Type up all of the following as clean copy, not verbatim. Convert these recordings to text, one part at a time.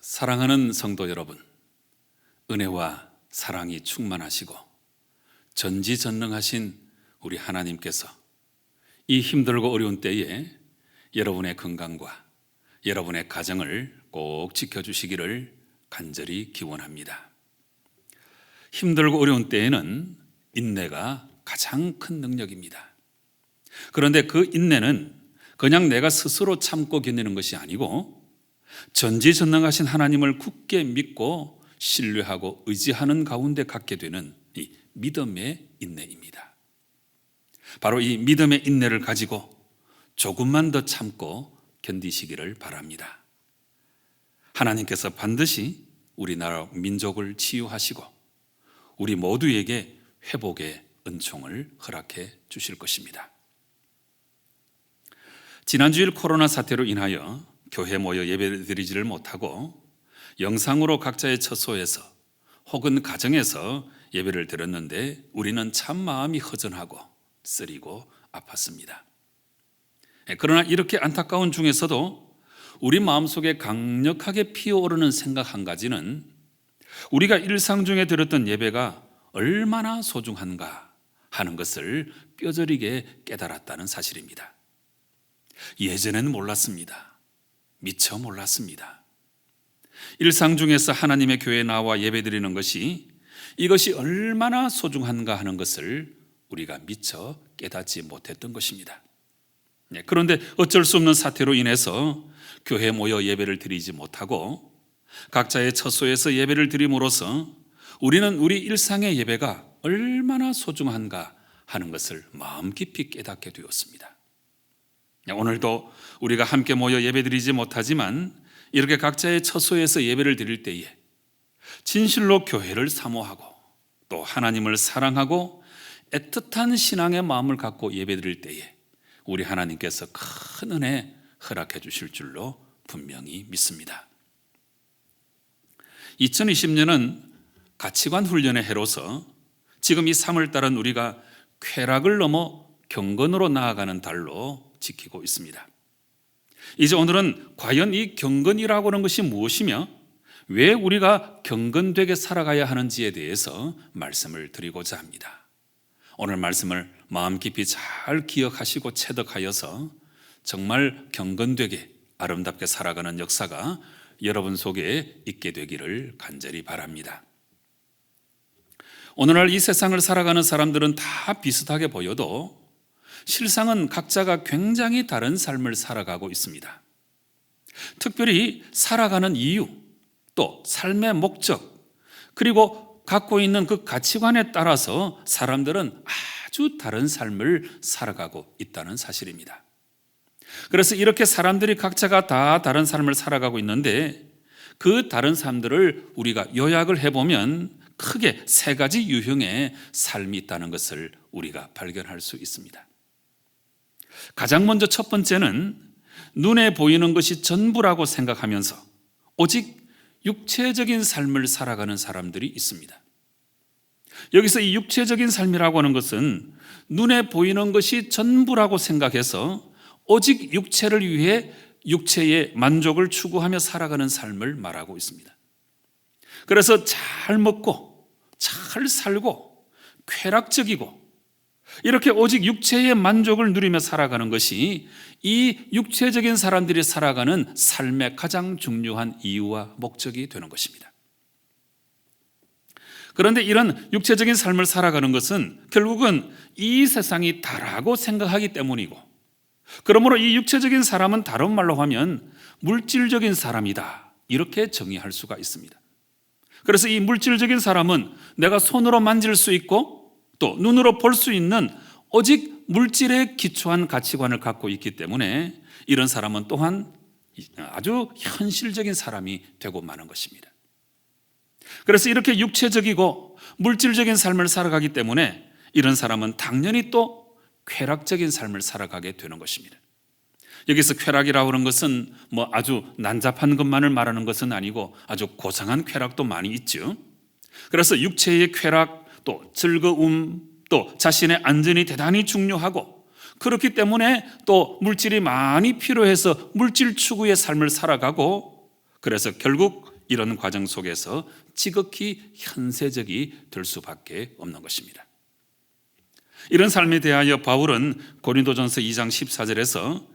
사랑하는 성도 여러분, 은혜와 사랑이 충만하시고 전지전능하신 우리 하나님께서 이 힘들고 어려운 때에 여러분의 건강과 여러분의 가정을 꼭 지켜주시기를 간절히 기원합니다. 힘들고 어려운 때에는 인내가 가장 큰 능력입니다. 그런데 그 인내는 그냥 내가 스스로 참고 견디는 것이 아니고 전지전능하신 하나님을 굳게 믿고 신뢰하고 의지하는 가운데 갖게 되는 이 믿음의 인내입니다. 바로 이 믿음의 인내를 가지고 조금만 더 참고 견디시기를 바랍니다. 하나님께서 반드시 우리나라 민족을 치유하시고 우리 모두에게 회복의 은총을 허락해 주실 것입니다. 지난주일 코로나 사태로 인하여 교회 모여 예배를 드리지를 못하고 영상으로 각자의 처소에서 혹은 가정에서 예배를 드렸는데 우리는 참 마음이 허전하고 쓰리고 아팠습니다. 그러나 이렇게 안타까운 중에서도 우리 마음속에 강력하게 피어오르는 생각 한 가지는 우리가 일상 중에 드렸던 예배가 얼마나 소중한가 하는 것을 뼈저리게 깨달았다는 사실입니다. 예전에는 몰랐습니다. 미처 몰랐습니다. 일상 중에서 하나님의 교회에 나와 예배드리는 것이 이것이 얼마나 소중한가 하는 것을 우리가 미처 깨닫지 못했던 것입니다. 그런데 어쩔 수 없는 사태로 인해서 교회에 모여 예배를 드리지 못하고 각자의 처소에서 예배를 드림으로써 우리는 우리 일상의 예배가 얼마나 소중한가 하는 것을 마음 깊이 깨닫게 되었습니다. 오늘도 우리가 함께 모여 예배드리지 못하지만 이렇게 각자의 처소에서 예배를 드릴 때에 진실로 교회를 사모하고 또 하나님을 사랑하고 애틋한 신앙의 마음을 갖고 예배드릴 때에 우리 하나님께서 큰 은혜 허락해 주실 줄로 분명히 믿습니다. 2020년은 가치관 훈련의 해로서 지금 이 3월달은 우리가 쾌락을 넘어 경건으로 나아가는 달로 지키고 있습니다. 이제 오늘은 과연 이 경건이라고 하는 것이 무엇이며 왜 우리가 경건되게 살아가야 하는지에 대해서 말씀을 드리고자 합니다. 오늘 말씀을 마음 깊이 잘 기억하시고 체득하여서 정말 경건되게 아름답게 살아가는 역사가 여러분 속에 있게 되기를 간절히 바랍니다. 오늘날 이 세상을 살아가는 사람들은 다 비슷하게 보여도 실상은 각자가 굉장히 다른 삶을 살아가고 있습니다. 특별히 살아가는 이유, 또 삶의 목적, 그리고 갖고 있는 그 가치관에 따라서 사람들은 아주 다른 삶을 살아가고 있다는 사실입니다. 그래서 이렇게 사람들이 각자가 다 다른 삶을 살아가고 있는데 그 다른 삶들을 우리가 요약을 해보면 크게 세 가지 유형의 삶이 있다는 것을 우리가 발견할 수 있습니다. 가장 먼저 첫 번째는 눈에 보이는 것이 전부라고 생각하면서 오직 육체적인 삶을 살아가는 사람들이 있습니다. 여기서 이 육체적인 삶이라고 하는 것은 눈에 보이는 것이 전부라고 생각해서 오직 육체를 위해 육체의 만족을 추구하며 살아가는 삶을 말하고 있습니다. 그래서 잘 먹고 잘 살고 쾌락적이고 이렇게 오직 육체의 만족을 누리며 살아가는 것이 이 육체적인 사람들이 살아가는 삶의 가장 중요한 이유와 목적이 되는 것입니다. 그런데 이런 육체적인 삶을 살아가는 것은 결국은 이 세상이 다라고 생각하기 때문이고, 그러므로 이 육체적인 사람은 다른 말로 하면 물질적인 사람이다, 이렇게 정의할 수가 있습니다. 그래서 이 물질적인 사람은 내가 손으로 만질 수 있고 또 눈으로 볼 수 있는 오직 물질에 기초한 가치관을 갖고 있기 때문에 이런 사람은 또한 아주 현실적인 사람이 되고 마는 것입니다. 그래서 이렇게 육체적이고 물질적인 삶을 살아가기 때문에 이런 사람은 당연히 또 쾌락적인 삶을 살아가게 되는 것입니다. 여기서 쾌락이라고 하는 것은 뭐 아주 난잡한 것만을 말하는 것은 아니고 아주 고상한 쾌락도 많이 있죠. 그래서 육체의 쾌락, 또 즐거움, 또 자신의 안전이 대단히 중요하고, 그렇기 때문에 또 물질이 많이 필요해서 물질 추구의 삶을 살아가고, 그래서 결국 이런 과정 속에서 지극히 현세적이 될 수밖에 없는 것입니다. 이런 삶에 대하여 바울은 고린도전서 2장 14절에서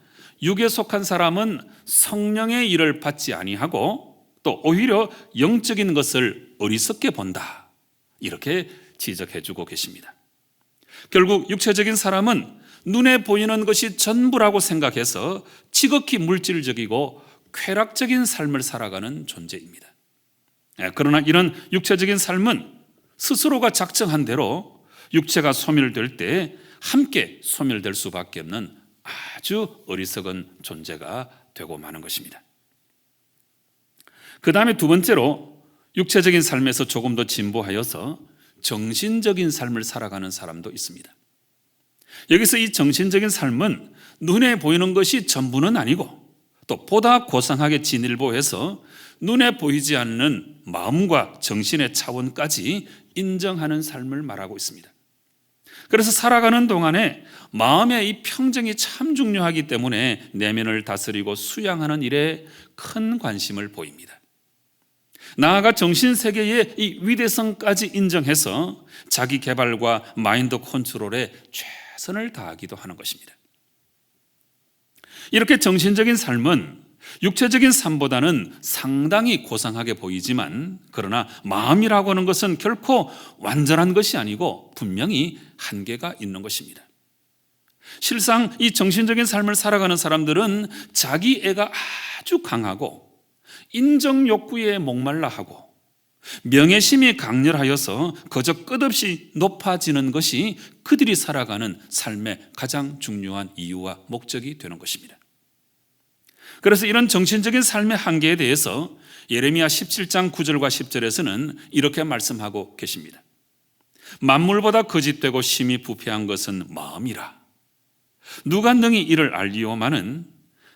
육에 속한 사람은 성령의 일을 받지 아니하고 또 오히려 영적인 것을 어리석게 본다, 이렇게 지적해 주고 계십니다. 결국 육체적인 사람은 눈에 보이는 것이 전부라고 생각해서 지극히 물질적이고 쾌락적인 삶을 살아가는 존재입니다. 그러나 이런 육체적인 삶은 스스로가 작정한 대로 육체가 소멸될 때 함께 소멸될 수밖에 없는 아주 어리석은 존재가 되고 마는 것입니다. 그 다음에 두 번째로 육체적인 삶에서 조금 더 진보하여서 정신적인 삶을 살아가는 사람도 있습니다. 여기서 이 정신적인 삶은 눈에 보이는 것이 전부는 아니고 또 보다 고상하게 진일보해서 눈에 보이지 않는 마음과 정신의 차원까지 인정하는 삶을 말하고 있습니다. 그래서 살아가는 동안에 마음의 이 평정이 참 중요하기 때문에 내면을 다스리고 수양하는 일에 큰 관심을 보입니다. 나아가 정신세계의 이 위대성까지 인정해서 자기 개발과 마인드 컨트롤에 최선을 다하기도 하는 것입니다. 이렇게 정신적인 삶은 육체적인 삶보다는 상당히 고상하게 보이지만, 그러나 마음이라고 하는 것은 결코 완전한 것이 아니고 분명히 한계가 있는 것입니다. 실상 이 정신적인 삶을 살아가는 사람들은 자기애가 아주 강하고 인정 욕구에 목말라 하고 명예심이 강렬하여서 거저 끝없이 높아지는 것이 그들이 살아가는 삶의 가장 중요한 이유와 목적이 되는 것입니다. 그래서 이런 정신적인 삶의 한계에 대해서 예레미야 17장 9절과 10절에서는 이렇게 말씀하고 계십니다. 만물보다 거짓되고 심히 부패한 것은 마음이라. 누가 능히 이를 알리오마는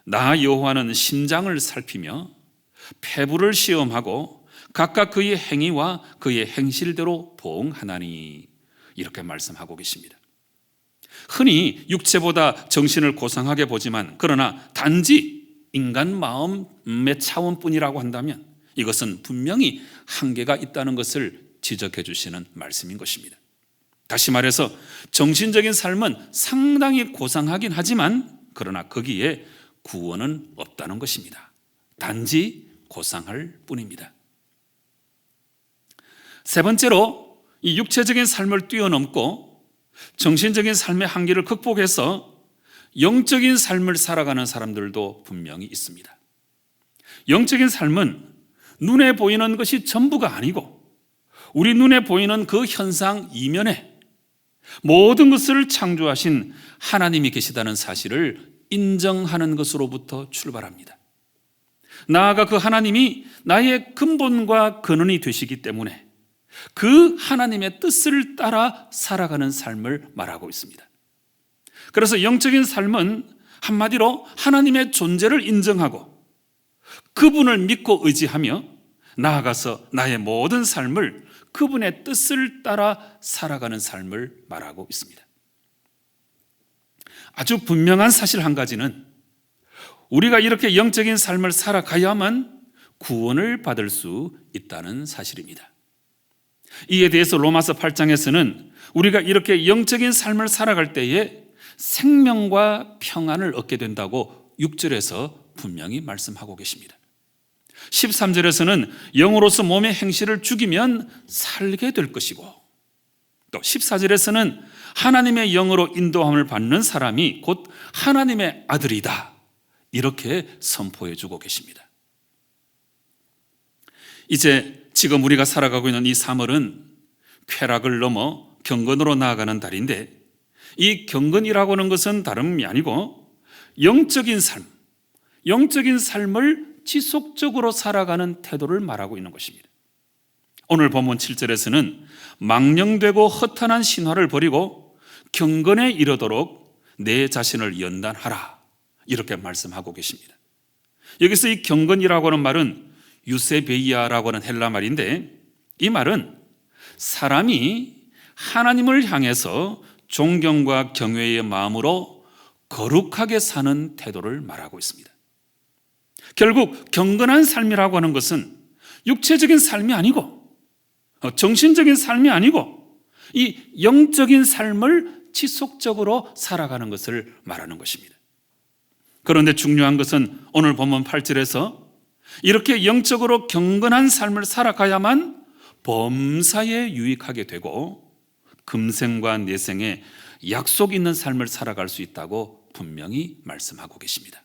나 여호와는 심장을 살피며 폐부를 시험하고 각각 그의 행위와 그의 행실대로 보응하나니, 이렇게 말씀하고 계십니다. 흔히 육체보다 정신을 고상하게 보지만, 그러나 단지 인간 마음의 차원뿐이라고 한다면 이것은 분명히 한계가 있다는 것을 지적해 주시는 말씀인 것입니다. 다시 말해서 정신적인 삶은 상당히 고상하긴 하지만, 그러나 거기에 구원은 없다는 것입니다. 단지 고상할 뿐입니다. 세 번째로, 이 육체적인 삶을 뛰어넘고 정신적인 삶의 한계를 극복해서 영적인 삶을 살아가는 사람들도 분명히 있습니다. 영적인 삶은 눈에 보이는 것이 전부가 아니고 우리 눈에 보이는 그 현상 이면에 모든 것을 창조하신 하나님이 계시다는 사실을 인정하는 것으로부터 출발합니다. 나아가 그 하나님이 나의 근본과 근원이 되시기 때문에 그 하나님의 뜻을 따라 살아가는 삶을 말하고 있습니다. 그래서 영적인 삶은 한마디로 하나님의 존재를 인정하고 그분을 믿고 의지하며 나아가서 나의 모든 삶을 그분의 뜻을 따라 살아가는 삶을 말하고 있습니다. 아주 분명한 사실 한 가지는 우리가 이렇게 영적인 삶을 살아가야만 구원을 받을 수 있다는 사실입니다. 이에 대해서 로마서 8장에서는 우리가 이렇게 영적인 삶을 살아갈 때에 생명과 평안을 얻게 된다고 6절에서 분명히 말씀하고 계십니다. 13절에서는 영으로서 몸의 행실을 죽이면 살게 될 것이고, 또 14절에서는 하나님의 영으로 인도함을 받는 사람이 곧 하나님의 아들이다, 이렇게 선포해 주고 계십니다. 이제 지금 우리가 살아가고 있는 이 3월은 쾌락을 넘어 경건으로 나아가는 달인데, 이 경건이라고 하는 것은 다름이 아니고 영적인 삶, 영적인 삶을 지속적으로 살아가는 태도를 말하고 있는 것입니다. 오늘 본문 7절에서는 망령되고 허탄한 신화를 버리고 경건에 이르도록 내 자신을 연단하라, 이렇게 말씀하고 계십니다. 여기서 이 경건이라고 하는 말은 유세베이아라고 하는 헬라 말인데, 이 말은 사람이 하나님을 향해서 존경과 경외의 마음으로 거룩하게 사는 태도를 말하고 있습니다. 결국 경건한 삶이라고 하는 것은 육체적인 삶이 아니고 정신적인 삶이 아니고 이 영적인 삶을 지속적으로 살아가는 것을 말하는 것입니다. 그런데 중요한 것은 오늘 본문 8절에서 이렇게 영적으로 경건한 삶을 살아가야만 범사에 유익하게 되고 금생과 내생에 약속 있는 삶을 살아갈 수 있다고 분명히 말씀하고 계십니다.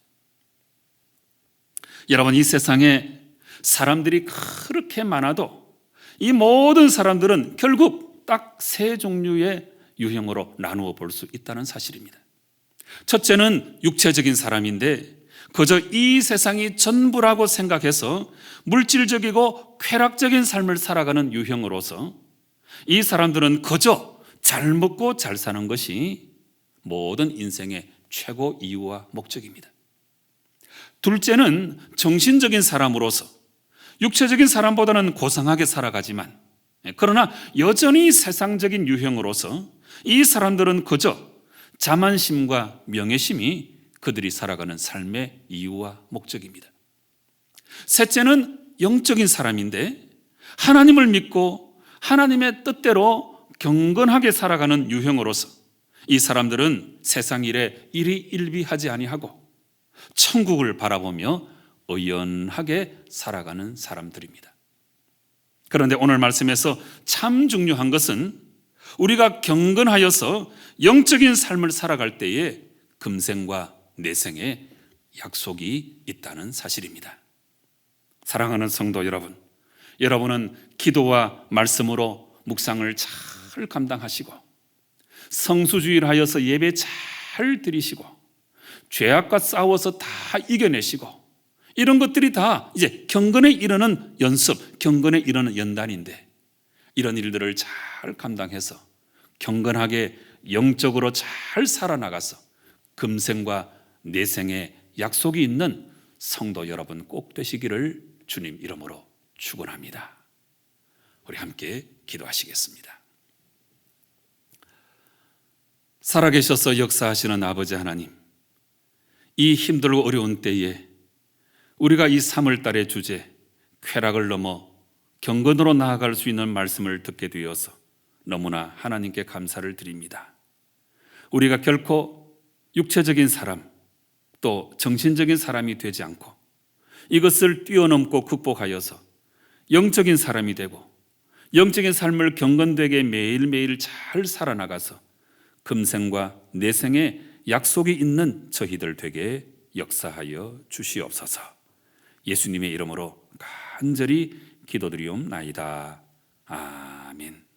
여러분, 이 세상에 사람들이 그렇게 많아도 이 모든 사람들은 결국 딱 세 종류의 유형으로 나누어 볼 수 있다는 사실입니다. 첫째는 육체적인 사람인데 그저 이 세상이 전부라고 생각해서 물질적이고 쾌락적인 삶을 살아가는 유형으로서 이 사람들은 그저 잘 먹고 잘 사는 것이 모든 인생의 최고 이유와 목적입니다. 둘째는 정신적인 사람으로서 육체적인 사람보다는 고상하게 살아가지만 그러나 여전히 세상적인 유형으로서 이 사람들은 그저 자만심과 명예심이 그들이 살아가는 삶의 이유와 목적입니다. 셋째는 영적인 사람인데 하나님을 믿고 하나님의 뜻대로 경건하게 살아가는 유형으로서 이 사람들은 세상 일에 일희일비하지 아니하고 천국을 바라보며 의연하게 살아가는 사람들입니다. 그런데 오늘 말씀에서 참 중요한 것은 우리가 경건하여서 영적인 삶을 살아갈 때에 금생과 내생에 약속이 있다는 사실입니다. 사랑하는 성도 여러분, 여러분은 기도와 말씀으로 묵상을 잘 감당하시고 성수주의를 하여서 예배 잘 드리시고 죄악과 싸워서 다 이겨내시고 이런 것들이 다 이제 경건에 이르는 연습, 경건에 이르는 연단인데 이런 일들을 잘 감당해서 경건하게 영적으로 잘 살아나가서 금생과 내생에 약속이 있는 성도 여러분 꼭 되시기를 주님 이름으로 축원합니다. 우리 함께 기도하시겠습니다. 살아계셔서 역사하시는 아버지 하나님, 이 힘들고 어려운 때에 우리가 이 3월달의 주제 쾌락을 넘어 경건으로 나아갈 수 있는 말씀을 듣게 되어서 너무나 하나님께 감사를 드립니다. 우리가 결코 육체적인 사람 또 정신적인 사람이 되지 않고 이것을 뛰어넘고 극복하여서 영적인 사람이 되고 영적인 삶을 경건되게 매일매일 잘 살아나가서 금생과 내생에 약속이 있는 저희들 되게 역사하여 주시옵소서. 예수님의 이름으로 간절히 기도드리옵나이다. 아멘.